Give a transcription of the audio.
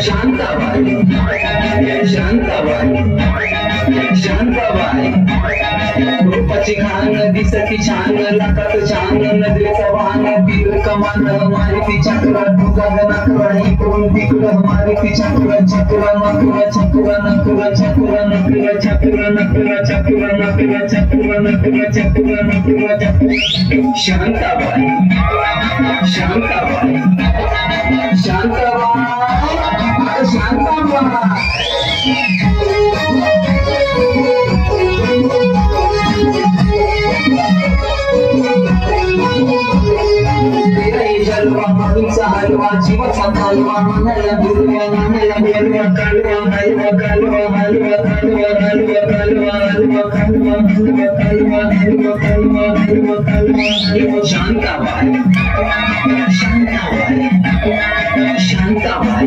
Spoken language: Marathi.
शांताबाई शांताबाई शांताबाई रूपाची खान दिसती छान लाखात छान नजरेचा वाहन तीर कमान मारुती चक्र तुझा नखरा इकडून तिकडं मारुती चक्र चक्र नखरा चक्र नखरा चक्र नखरा चक्र नखरा चक्र नखरा चक्र नखरा चक्र नखरा चक्र शांताबाई शांताबाई शांताबाई शांताबाई जलवा मधुचा हलवा जीवाचा हलवा मनाला दुर्वा मनाला हलवा कालवा हलवा कालवा हलवा कालवा हलवा कालवा हलवा कालवा हलवा कालवा हलवा कालवा हलवा कालवा हलवा शांताबाई शांताबाई शांताबाई